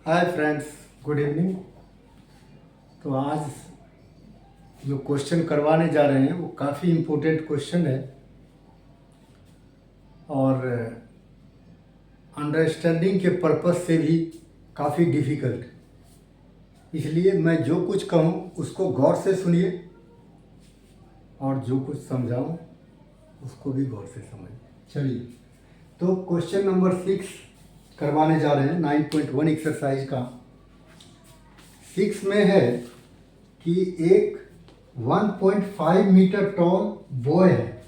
Hi friends, good evening. तो आज जो क्वेश्चन करवाने जा रहे हैं वो काफ़ी इम्पोर्टेंट क्वेश्चन है और अंडरस्टैंडिंग के पर्पस से भी काफ़ी डिफ़िकल्ट। इसलिए मैं जो कुछ कहूँ उसको गौर से सुनिए और जो कुछ समझाऊँ उसको भी गौर से समझिए। चलिए, तो क्वेश्चन नंबर 6 करवाने जा रहे हैं 9.1 एक्सरसाइज का। 6 में है कि एक 1.5 मीटर टॉल बॉय है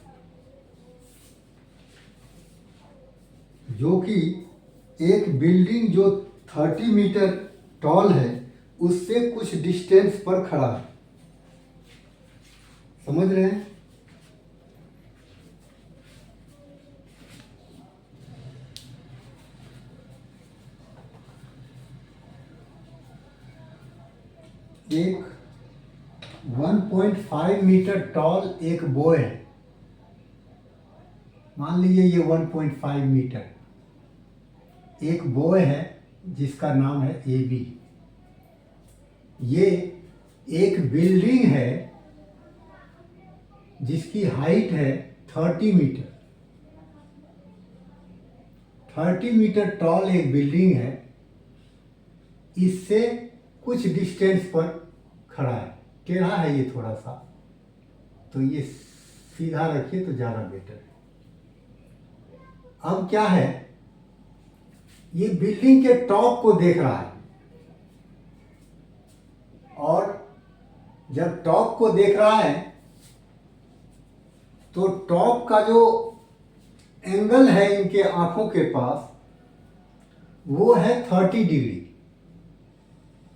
जो कि एक बिल्डिंग जो 30 मीटर टॉल है उससे कुछ डिस्टेंस पर खड़ा है। समझ रहे हैं? एक 1.5 मीटर टॉल एक बॉय है। मान लीजिए ये 1.5 मीटर एक बॉय है जिसका नाम है AB। ये एक बिल्डिंग है जिसकी हाइट है 30 मीटर। 30 मीटर टॉल एक बिल्डिंग है, इससे कुछ डिस्टेंस पर खड़ा है। टेढ़ा है ये थोड़ा सा, तो ये सीधा रखिए तो ज़्यादा बेटर है। अब क्या है, ये बिल्डिंग के टॉप को देख रहा है और जब टॉप को देख रहा है तो टॉप का जो एंगल है इनके आंखों के पास वो है 30 डिग्री।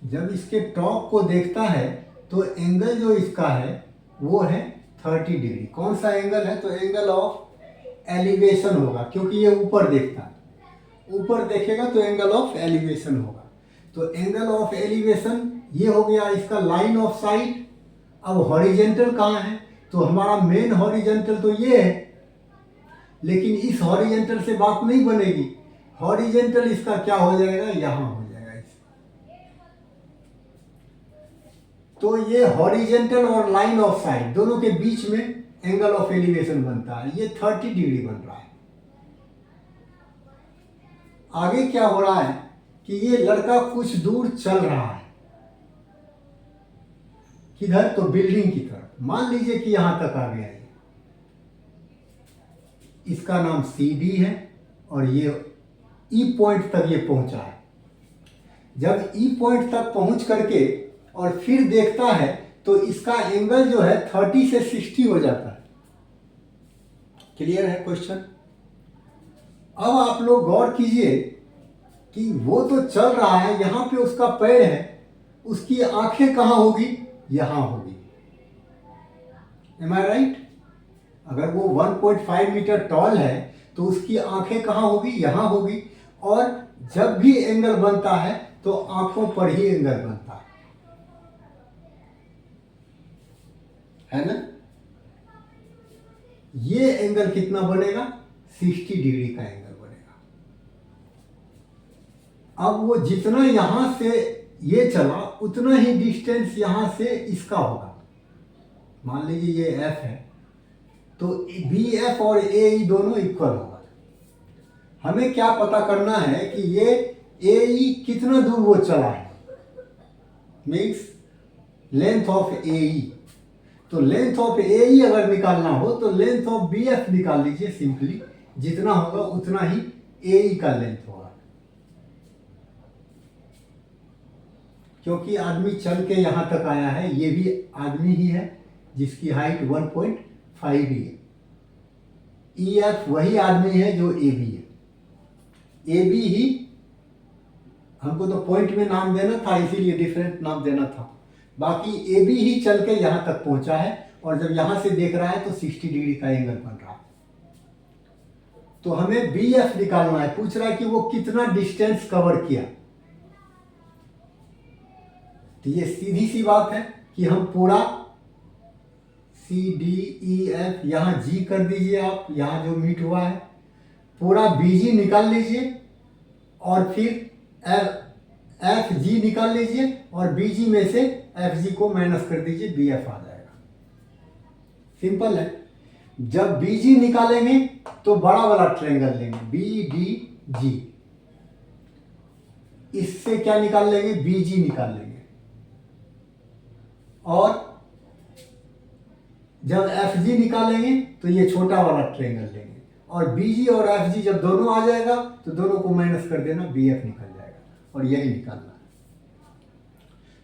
जब इसके टॉप को देखता है तो एंगल जो इसका है वो है 30 डिग्री। कौन सा एंगल है? तो एंगल ऑफ एलिवेशन होगा, क्योंकि ये ऊपर देखता है। ऊपर देखेगा तो एंगल ऑफ एलिवेशन होगा। तो एंगल ऑफ एलिवेशन ये हो गया इसका लाइन ऑफ साइट। अब हॉरिजेंटल कहाँ है? तो हमारा मेन हॉरिजेंटल तो ये है, लेकिन इस हॉरिजेंटल से बात नहीं बनेगी। हॉरिजेंटल इसका क्या हो जाएगा? यहाँ हो जाएगा। तो ये हॉरिजेंटल और लाइन ऑफ साइट दोनों के बीच में एंगल ऑफ एलिवेशन बनता है। ये 30 डिग्री बन रहा है। आगे क्या हो रहा है कि ये लड़का कुछ दूर चल रहा है। किधर? तो बिल्डिंग की तरफ। मान लीजिए कि यहां तक आ गया है। इसका नाम CD है और ये E पॉइंट तक ये पहुंचा है। जब E पॉइंट तक पहुंच करके और फिर देखता है तो इसका एंगल जो है 30 से 60 हो जाता है। क्लियर है क्वेश्चन? अब आप लोग गौर कीजिए कि वो तो चल रहा है, यहां पे उसका पैर है, उसकी आंखें कहां होगी? यहां होगी। एम आई राइट? अगर वो 1.5 मीटर टॉल है तो उसकी आंखें कहां होगी? यहां होगी। और जब भी एंगल बनता है तो आंखों पर ही एंगल बनता है ना? ये एंगल कितना बनेगा? 60 डिग्री का एंगल बनेगा। अब वो जितना यहां से ये चला उतना ही डिस्टेंस यहां से इसका होगा। मान लीजिए ये F है तो BF और AE दोनों इक्वल होगा। हमें क्या पता करना है कि ये AE कितना दूर वो चला है, मीन्स लेंथ ऑफ AE। तो लेंथ ऑफ AE अगर निकालना हो तो लेंथ ऑफ BF निकाल लीजिए सिंपली। जितना होगा उतना ही AE का लेंथ होगा, क्योंकि आदमी चल के यहां तक आया है। ये भी आदमी ही है जिसकी हाइट 1.5 ही है। EF वही आदमी है जो AB है। AB ही, हमको तो पॉइंट में नाम देना था इसीलिए डिफरेंट नाम देना था। बाकी AB ही चल के यहां तक पहुंचा है और जब यहां से देख रहा है तो 60 डिग्री का एंगल बन रहा है। तो हमें BF निकालना है। पूछ रहा है कि वो कितना डिस्टेंस कवर किया। तो ये सीधी सी बात है कि हम पूरा CDEF यहां G कर दीजिए। आप यहां जो मीट हुआ है पूरा BG निकाल लीजिए और फिर एफ जी निकाल लीजिए और बी जी में से एफ जी को माइनस कर दीजिए, बी एफ आ जाएगा। सिंपल है। जब बी जी निकालेंगे तो बड़ा वाला ट्रायंगल लेंगे, बी डी जी, इससे क्या निकाल लेंगे, बी जी निकाल लेंगे। और जब एफ जी निकालेंगे तो ये छोटा वाला ट्रायंगल लेंगे, और बी जी और एफ जी जब दोनों आ जाएगा तो दोनों को माइनस कर देना, बी एफ निकल जाएगा, और यही निकालना है।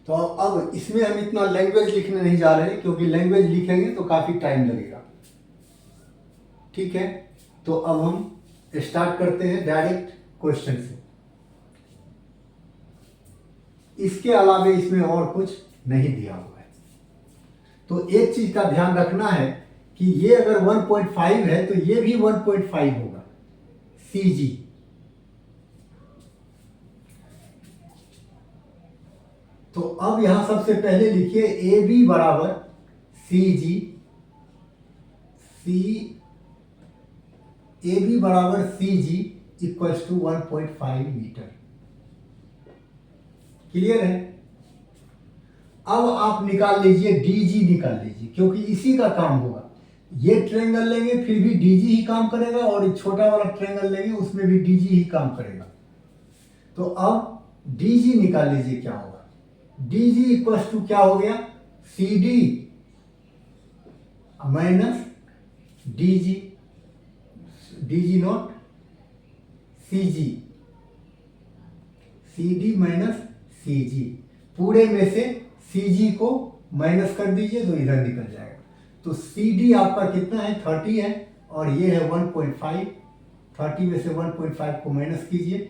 तो अब इसमें हम इतना लैंग्वेज लिखने नहीं जा रहे, क्योंकि लैंग्वेज लिखेंगे तो काफी टाइम लगेगा। ठीक है, तो अब हम स्टार्ट करते हैं डायरेक्ट क्वेश्चन से। इसके अलावा इसमें और कुछ नहीं दिया हुआ है। तो एक चीज का ध्यान रखना है कि ये अगर 1.5 है तो ये भी 1.5 होगा, सी जी। तो अब यहां सबसे पहले लिखिए ए बी बराबर सी जी, ए बी बराबर सी G equals to 1.5 metre. Clear है। अब आप निकाल लीजिए डी जी, निकाल लीजिए, क्योंकि इसी का काम होगा। ये ट्रायंगल लेंगे फिर भी डी जी ही काम करेगा, और छोटा वाला ट्रायंगल लेंगे उसमें भी डी जी ही काम करेगा। तो अब डी जी निकाल लीजिए, क्या होगा, डी जी इक्वल्स टू क्या हो गया, C D minus D G, D G not C G, C D minus C G. पूरे में से सी जी को माइनस कर दीजिए तो इधर निकल जाएगा। तो सी डी आपका कितना है, 30 है, और ये है 1.5। 30 में से 1.5 को माइनस कीजिए,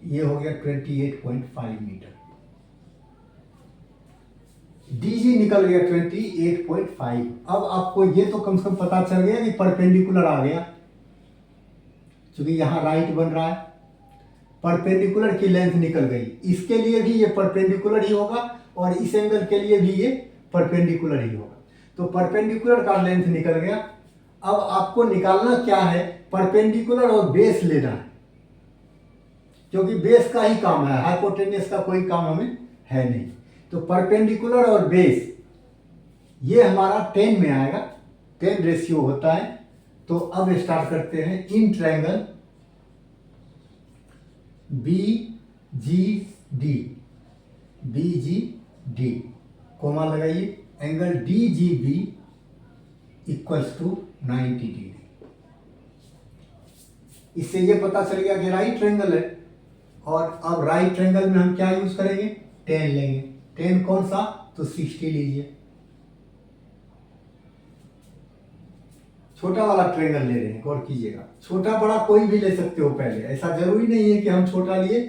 ये हो गया 28.5 मीटर। डी जी निकल गया 28.5। अब आपको ये तो कम से कम पता चल गया कि परपेंडिकुलर आ गया, क्योंकि यहां राइट बन रहा है, परपेंडिकुलर की लेंथ निकल गई। इसके लिए भी ये परपेंडिकुलर ही होगा, और इस एंगल के लिए भी ये परपेंडिकुलर ही होगा। तो परपेंडिकुलर का लेंथ निकल गया। अब आपको निकालना क्या है, परपेंडिकुलर और बेस लेना है, क्योंकि बेस का ही काम है, हाइपोटेन्यूस का कोई काम हमें है नहीं। तो परपेंडिकुलर और बेस ये हमारा 10 में आएगा, 10 रेशियो होता है। तो अब स्टार्ट करते हैं। In triangle B G D, B G D comma लगाइए, angle D G B equals to 90 degree. इससे ये पता चल गया कि राइट ट्रायंगल है। और अब राइट ट्रायंगल में हम क्या यूज करेंगे, 10 लेंगे। 10 कौन सा, तो 60 लीजिए। छोटा वाला ट्रायंगल ले रहे हैं, गौर कीजिएगा। छोटा बड़ा कोई भी ले सकते हो पहले, ऐसा जरूरी नहीं है कि हम छोटा लिए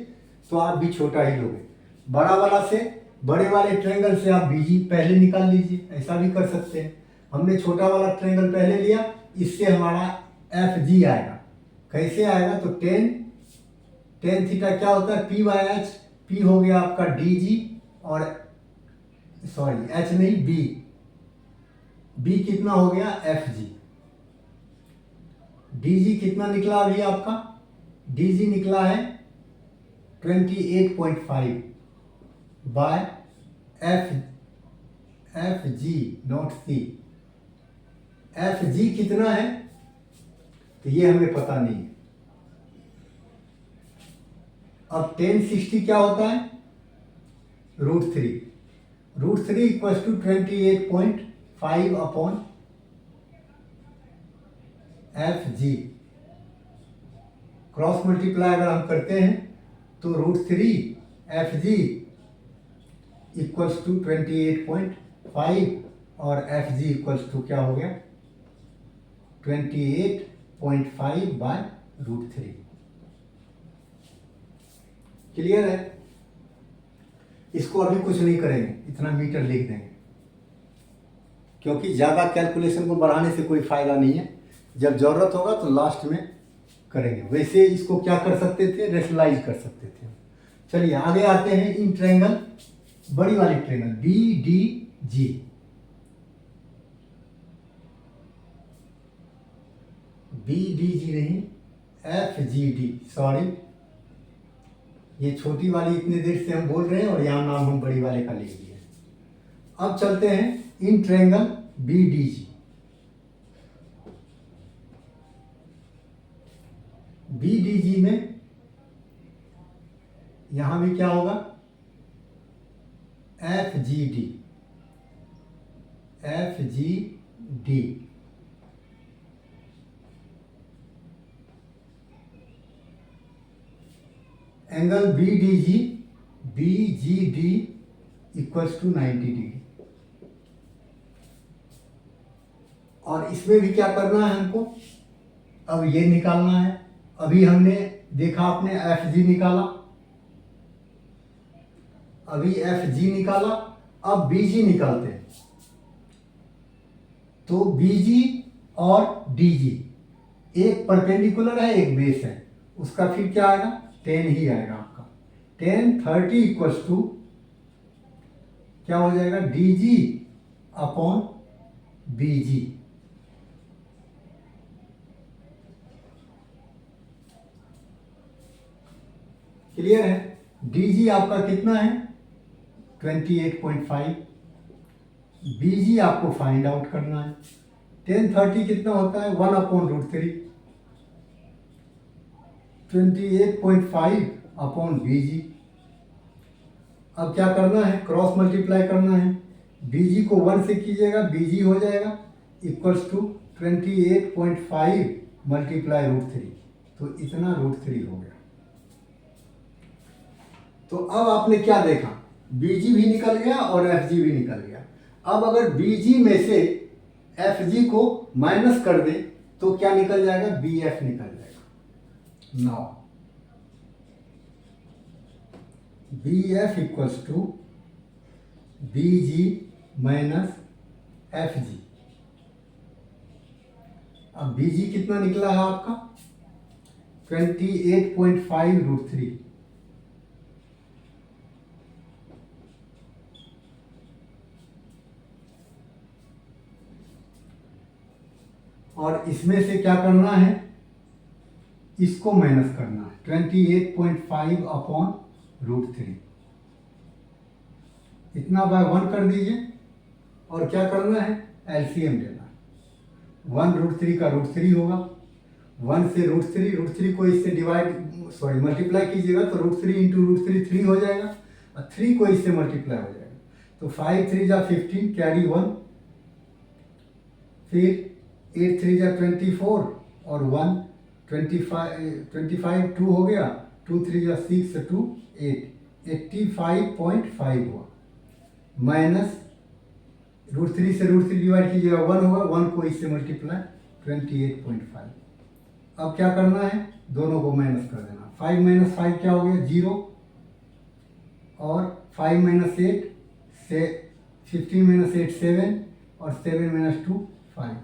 तो आप भी छोटा ही लोगे। बड़ा वाला से, बड़े वाले ट्रायंगल से आप बीजी पहले निकाल लीजिए, ऐसा भी कर सकते हैं। हमने छोटा वाला ट्रायंगल पहले लिया, इससे हमारा एफ जी आएगा। कैसे आएगा, तो 10 थीटा क्या होता है, पी बाय एच। पी हो गया आपका डी जी, और सॉरी एच नहीं, बी कितना हो गया, एफ जी। डी जी कितना निकला अभी आपका, डी जी निकला है 28.5 by F G not C. F G कितना है तो ये हमें पता नहीं है। अब 1060 क्या होता है, √3। √3 equals to 28.5 upon F G. Cross multiply अगर हम करते हैं तो √3 एफ जी इक्वल्स टू 28.5, और एफ जी इक्वल्स टू क्या हो गया, 28.5 बाय √3। क्लियर है। इसको अभी कुछ नहीं करेंगे, इतना मीटर लिख देंगे, क्योंकि ज़्यादा कैलकुलेशन को बढ़ाने से कोई फायदा नहीं है। जब जरूरत होगा तो लास्ट में करेंगे। वैसे इसको क्या कर सकते थे, रेशनलाइज कर सकते थे। चलिए आगे आते हैं। इन ट्रायंगल, बड़ी वाली triangle B D G, B D G नहीं, एफ जी डी, सॉरी ये छोटी वाली इतनी देर से हम बोल रहे हैं और यहाँ नाम हम बड़ी वाले का लिख दिए। अब चलते हैं इन ट्रायंगल BDG। BDG में यहां भी क्या होगा, FGD। Angle BGD equals to 90 degree. और इसमें भी क्या करना है हमको, अब ये निकालना है। अभी हमने देखा, आपने FG निकाला, अभी FG निकाला, अब BG निकालते हैं। तो BG और DG एक परपेंडिकुलर है, एक बेस है, उसका फिर क्या आएगा, 10 ही आएगा आपका। 10 30 इक्वल्स टू क्या हो जाएगा, DG अपॉन BG। क्लियर है। DG आपका कितना है, 28.5। BG आपको फाइंड आउट करना है। 10 30 कितना होता है, 1/√3। 28.5 अपॉन BG। अब क्या करना है, क्रॉस मल्टीप्लाई करना है। BG को 1 से कीजिएगा, BG हो जाएगा इक्वल्स टू 28.5 मल्टीप्लाई √3। तो इतना √3 हो गया। तो अब आपने क्या देखा, BG भी निकल गया और FG भी निकल गया। अब अगर BG में से FG को माइनस कर दे तो क्या निकल जाएगा, BF निकल जाएगा। Now BF equals to BG minus FG। अब BG कितना निकला है आपका, 28.5 √3। और इसमें से क्या करना है, इसको माइनस करना है, 28.5 अपॉन √3। इतना बाय 1 कर दीजिए और क्या करना है, एलसीएम लेना है। 1 √3 का √3 होगा, 1 से √3 को इससे मल्टीप्लाई कीजिएगा तो √3 इंटू √3 3 हो जाएगा, और 3 को इससे मल्टीप्लाई हो जाएगा तो 5 3 जा 15, कैरी 1, फिर 8 3 जा 24 और 1 25 2 हो गया, 2 3 जा 6 2 8, 85.5 हुआ। माइनस √3 से √3 डिवाइड कीजिएगा 1 होगा, 1 को इससे मल्टीप्लाई 28.5। अब क्या करना है, दोनों को माइनस कर देना। 5 - 5 क्या हो गया, 0, और 5 - 8 से 15 - 8 7, और 7 - 2 5,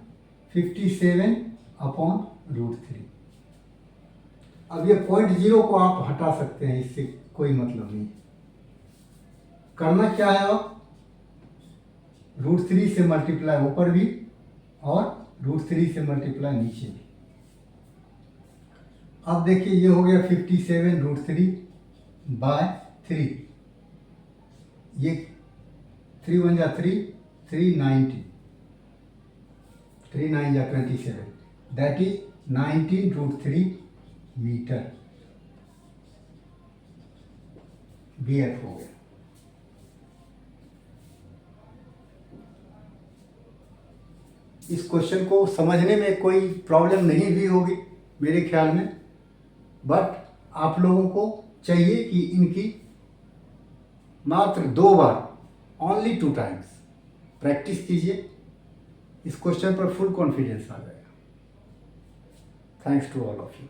57 अपॉन √3। अब ये 0.0 को आप हटा सकते हैं, इससे कोई मतलब नहीं। करना क्या है, अब √3 से मल्टीप्लाई ऊपर भी और √3 से मल्टीप्लाई नीचे भी। अब देखिए ये हो गया 57 √3 बाय 3। ये 3 1 जा 3, 390, 3 9 जा 27, दैट इज 19 √3 मीटर। BF हो गया। इस क्वेश्चन को समझने में कोई प्रॉब्लम नहीं भी होगी मेरे ख्याल में, बट आप लोगों को चाहिए कि इनकी मात्र 2 बार, ओनली 2 टाइम्स प्रैक्टिस कीजिए। इस क्वेश्चन पर फुल कॉन्फिडेंस आ जाएगा। Thanks to all of you.